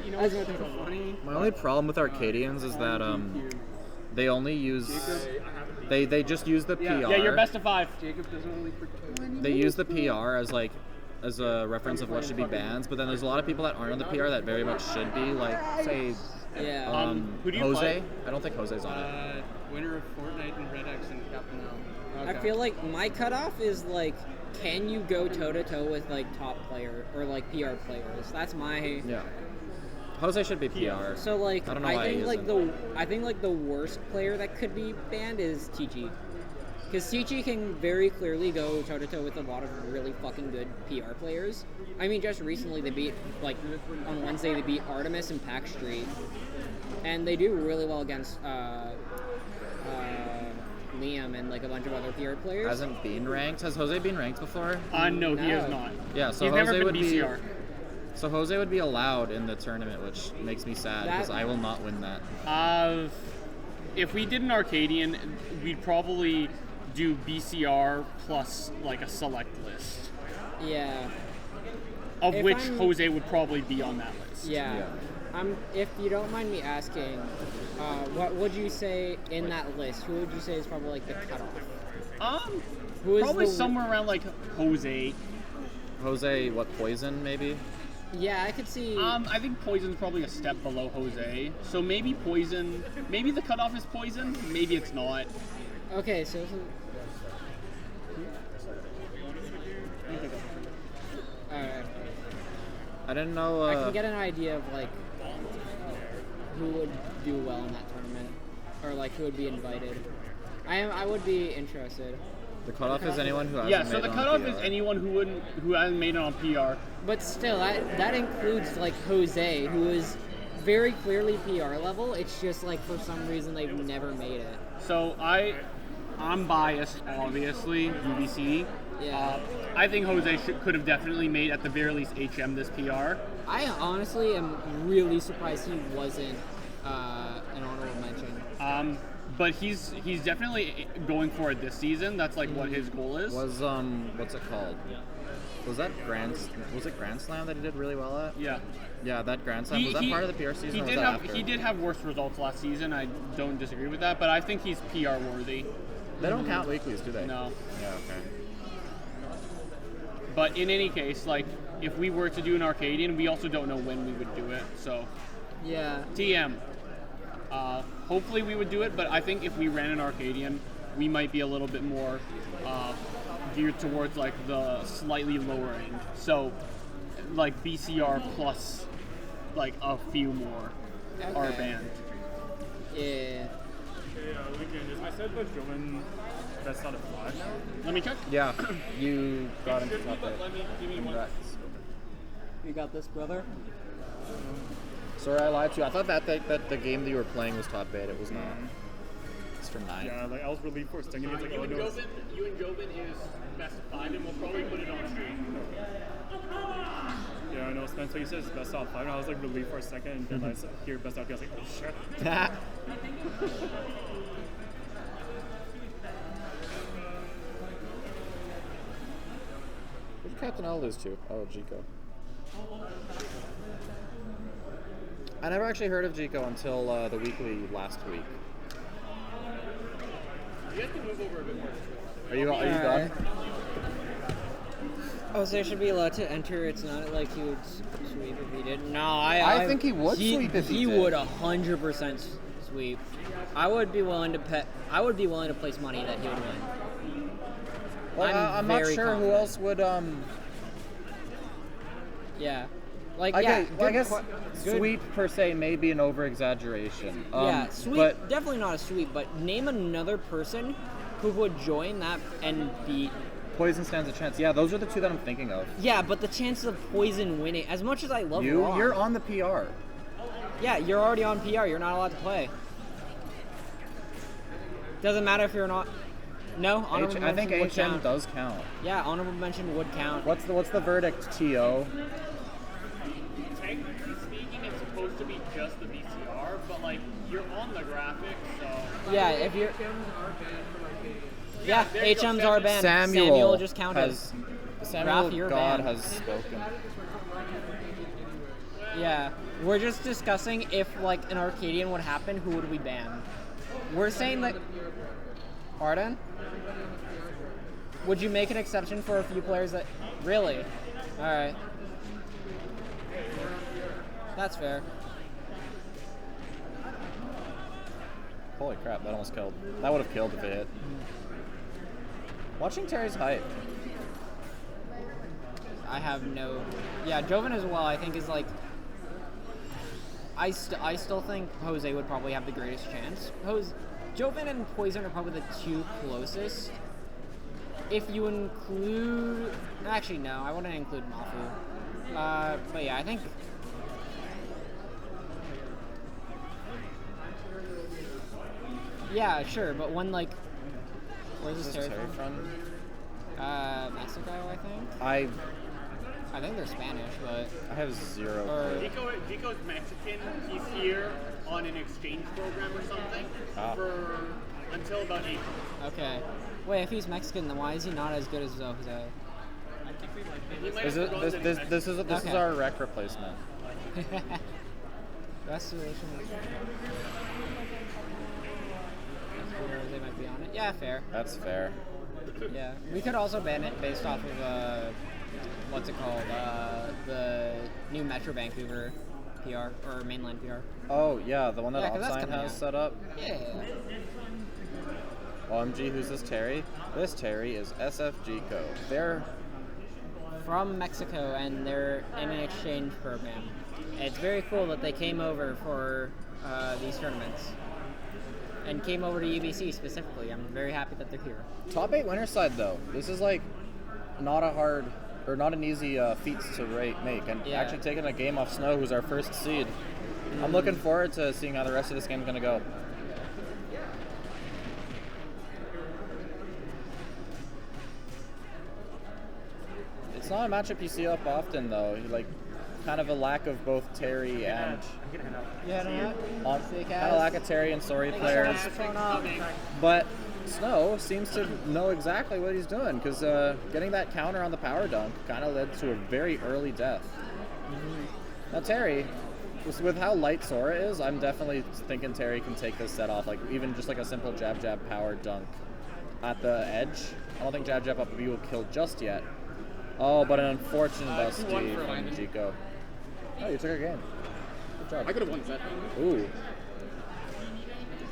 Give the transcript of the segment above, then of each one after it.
You know what's so funny? My only problem with Arcadians is that they only use they just use the PR. Yeah, you're best of 5. Jacob doesn't really pretend. They use the PR as a reference of what should be bans, but then there's a lot of people that aren't on the PR that very much should be, like say Yeah. Who do you Jose. play? I don't think Jose's on it. Winner of Fortnite and Red X and Captain L. I feel like my cutoff is like, can you go toe to toe with like top player or like PR players? That's my. Yeah. Jose should be PR. So like, I don't know why he I think like the worst player that could be banned is TG, because TG can very clearly go toe to toe with a lot of really fucking good PR players. I mean, just recently they beat, like on Wednesday they beat Artemis and Pack Street, and they do really well against Liam and like a bunch of other PR players. Hasn't been ranked. Has Jose been ranked before? No, he has not. Yeah, so He's Jose never been would BCR. So Jose would be allowed in the tournament, which makes me sad because I will not win that. If we did an Arcadian, we'd probably do BCR plus like a select list, Yeah. of If which I'm- Jose would probably be on that list. Yeah. If you don't mind me asking, what would you say in that list? Who would you say is probably like the cutoff? Who is Probably the- somewhere around like Jose. Jose, what, Poison maybe? Yeah, I could see. I think Poison's probably a step below Jose. So maybe Poison, maybe the cutoff is Poison, maybe it's not. Okay, so. Alright. I didn't know. I can get an idea of like who would do well in that tournament, or like who would be invited. I would be interested. The cutoff is anyone who hasn't Yeah, so made the it on cutoff PR. is anyone who hasn't made it on PR. But still, that includes like Jose, who is very clearly PR level. It's just like for some reason they've never made it. So I'm biased, obviously, UBC. Yeah. I think Jose could have definitely made at the very least HM this PR. I honestly am really surprised he wasn't an honorable mention. But he's definitely going for it this season. That's like what his goal is. Was what's it called? Was it Grand Slam that he did really well at? Yeah. Yeah, that Grand Slam, was that part of the PR season or was that after? He did have worse results last season. I don't disagree with that, but I think he's PR worthy. They don't count weeklies, do they? No. Yeah, okay. But in any case, like if we were to do an Arcadian, we also don't know when we would do it. So Yeah. TM. Hopefully we would do it, but I think if we ran an Arcadian, we might be a little bit more geared towards like the slightly lower end. So like BCR plus like a few more are Okay. banned. Yeah. Weekend, is my set budget Roman best out of 5 now? Let me check. Yeah, you got into top eight. Give me one. Congrats. You got this, brother? Sorry, I lied to you. I thought that the game that you were playing was top 8. It was not. It's for 9. Yeah, like I was relieved for a second. It's like, oh no. You and Joven is best of 5, and we'll probably put it on stream. Yeah, I know. Spencer, you said it's best out of 5, and I was like relieved for a second, and then I hear best out 5. I was like, oh shit. Who'd Captain L lose to? Oh, Jico. I never actually heard of Jico until the weekly last week. You guys can move over a bit more. Are you done? Oh, so he should be allowed to enter. It's not like he would sweep if he did. No, I think he would sweep if he did. would 100% sweep. I would be willing to place money that he would win. Well, I'm not very sure who confident. else would. Yeah. Like, I good guess good- sweep per se may be an over exaggeration. Yeah, sweep, But definitely not a sweep, but name another person who would join that and beat. Poison stands a chance. Yeah, those are the two that I'm thinking of. Yeah, but the chances of Poison winning, as much as I love Ron, You're on the PR. Yeah, you're already on PR. You're not allowed to play. Doesn't matter if you're not. No, honorable I think mention would HM count. does count. Yeah, honorable mention would count. What's the verdict, TO? Technically speaking, it's supposed to be just the BCR, but like you're on the graphic, so. Yeah, if you're. Yeah, there you go, HMs are banned. Samuel just counted. Samuel Raph, you're God banned. has spoken. Yeah, we're just discussing if like an Arcadian would happen, who would we ban? We're saying that. Pardon? Would you make an exception for a few players that really? All right, that's fair. Holy crap, that almost killed. That would have killed if it hit. Watching Terry's height. I have no. Yeah, Joven as well. I think is like. I still think Jose would probably have the greatest chance. Joven and Poison are probably the two closest. If you include, actually no, I wouldn't include Mafu. But yeah, I think. Yeah, sure, but when like, where's this Terry from? Mexico, I think. I think they're Spanish, but I have zero. Jico's Mexican. He's here on an exchange program or something until about April. Okay. Wait, if he's Mexican, then why is he not as good as Jose? This is our rec replacement. Restoration. Jose might be on it. Yeah, fair. That's fair. Yeah, we could also ban it based off of what's it called? The new Metro Vancouver PR or mainland PR. Oh yeah, the one that 'cause that's Offsign coming has out. set up. Yeah. OMG, who's this Terry? This Terry is SFGco. They're From Mexico, and they're in an exchange program. It's very cool that they came over for these tournaments. And came over to UBC specifically. I'm very happy that they're here. top 8 winner side though. This is like not an easy feat to make, and Yeah. actually taking a game off Snow, who's our first seed. I'm looking forward to seeing how the rest of this game is gonna go. It's not a matchup you see up often though. Like, kind of a lack of both Terry and Yeah, kind of lack of Terry and Sorry players. But Snow seems to know exactly what he's doing, because getting that counter on the power dunk kind of led to a very early death. Now Terry, with how light Sora is, I'm definitely thinking Terry can take this set off, like even just like a simple jab power dunk at the edge. I don't think jab up B will kill just yet. Oh, but an unfortunate dusty from Jico. Oh, you took a game. Good job. I could have won the set. Ooh.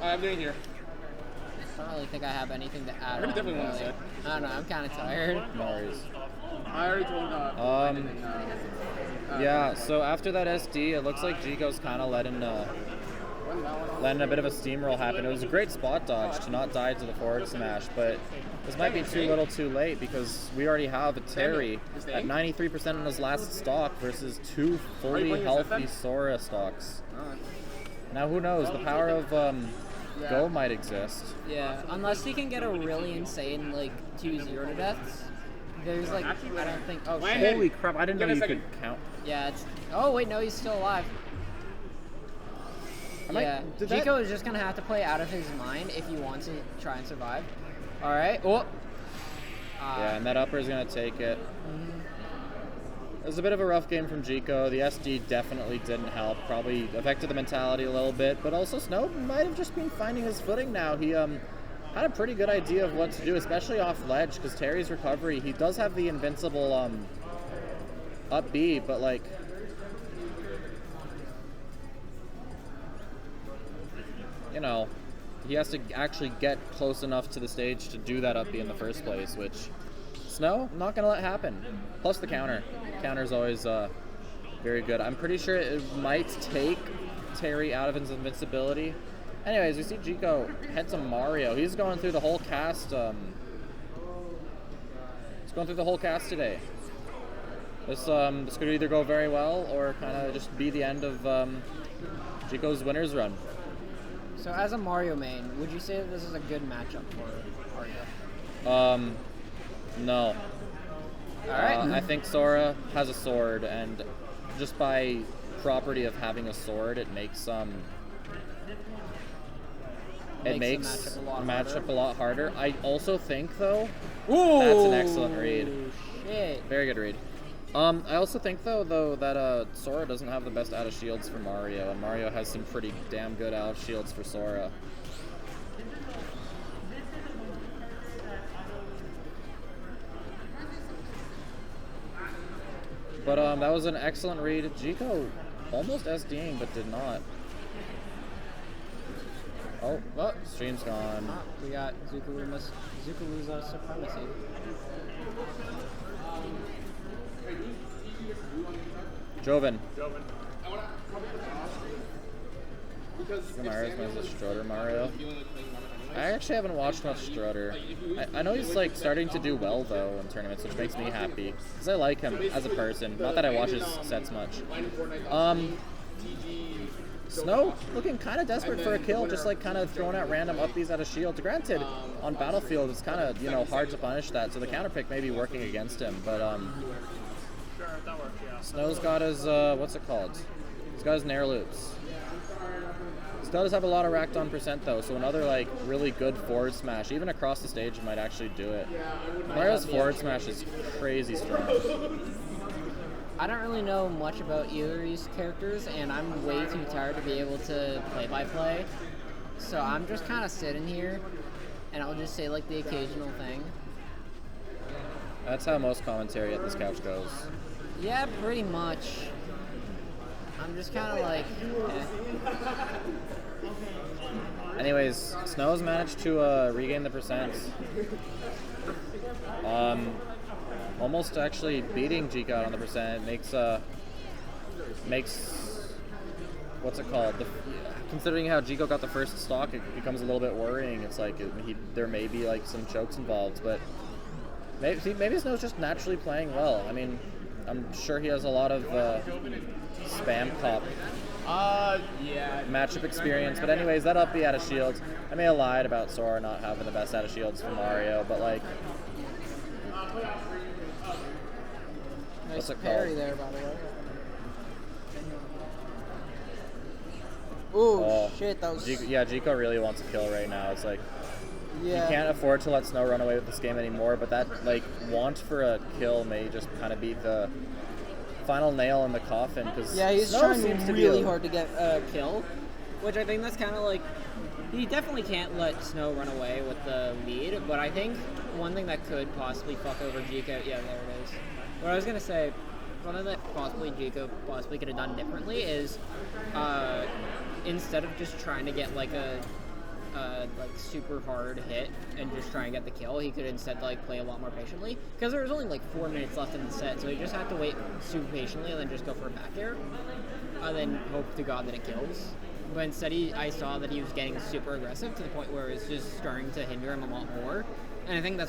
I'm doing here. I don't really think I have anything to add. I on, definitely won the really. set. I don't know. I'm kind of tired. No worries. I already told Yeah, so after that SD, it looks like Jico's kind of letting a bit of a steamroll happen. It was a great spot dodge to not die to the forward smash, but this might be too little too late, because we already have a Terry at 93% in his last stock versus 2 fully healthy Sora stocks. Now who knows, the power of Go might exist. Yeah, unless he can get a really insane like 2-0 to deaths. There's like I don't think. Oh shit. Holy crap, I didn't know you could count. Yeah, it's. Oh wait, no, he's still alive. Yeah, Jico is just gonna have to play out of his mind if he wants to try and survive. All right. Oh. Yeah, and that upper is gonna take it. It was a bit of a rough game from Jico. The SD definitely didn't help. Probably affected the mentality a little bit, but also Snow might have just been finding his footing now. He had a pretty good idea of what to do, especially off ledge, because Terry's recovery, he does have the invincible up B, but like, you know, he has to actually get close enough to the stage to do that up B in the first place, which Snow, not going to let happen. Plus the counter. Counter's always very good. I'm pretty sure it might take Terry out of his invincibility. Anyways, we see Jico head to Mario. He's going through the whole cast. He's going through the whole cast today. This could either go very well or kind of just be the end of Jico's winner's run. So as a Mario main, would you say that this is a good matchup for Mario? No. All right. I think Sora has a sword, and just by property of having a sword, it makes the matchup a lot harder. I also think, though, that's an excellent read. Shit. Very good read. I also think though that Sora doesn't have the best out of shields for Mario, and Mario has some pretty damn good out of shields for Sora. But that was an excellent read. Jico almost SDing, but did not. Oh, stream's gone. Ah, we got Zukaluza supremacy. Joven. Joven. Marius minus the Strutter Mario. I actually haven't watched much Strutter. I know he's like starting to do well though in tournaments, which makes me happy because I like him as a person. Not that I watch his sets much. Snow looking kind of desperate for a kill, just like kind of throwing out random upbeats out of shield. Granted, on Battlefield it's kind of hard to punish that, so the counter pick may be working against him. But Sure, that works, yeah. Snow's got his what's it called? He's got his Nair loops. Still does have a lot of racked on percent though, so another like really good forward smash, even across the stage, might actually do it. Mario's forward smash is crazy strong. I don't really know much about either of these characters, and I'm way too tired to be able to play-by-play. So I'm just kind of sitting here, and I'll just say like the occasional thing. That's how most commentary at this couch goes. Yeah, pretty much. I'm just kind of like, Anyways, Snow's managed to regain the percents. Almost actually beating Jico on the percent makes what's it called? Considering how Jico got the first stock, it becomes a little bit worrying. It's like there may be like some chokes involved, but maybe Snow's just naturally playing well. I mean, I'm sure he has a lot of spam cop matchup experience. But anyways, that up B out of shields. I may have lied about Sora not having the best out of shields for Mario, but like, nice what's it parry called? there, by the way. Ooh, Oh, shit, that was... Jico really wants a kill right now. It's like, yeah. you can't afford to let Snow run away with this game anymore, but that like want for a kill may just kind of be the final nail in the coffin, because Yeah, he's Snow trying seems to really be hard to get a kill, which I think that's kind of like, he definitely can't let Snow run away with the lead, but I think one thing that could possibly fuck over Jico, yeah, there it is. What I was going to say, one thing that possibly Jico possibly could have done differently is, instead of just trying to get like a like super hard hit and just try and get the kill, he could instead like play a lot more patiently, because there was only like 4 minutes left in the set, so he just had to wait super patiently and then just go for a back air and then hope to god that it kills. But instead I saw that he was getting super aggressive to the point where it was just starting to hinder him a lot more, and I think that's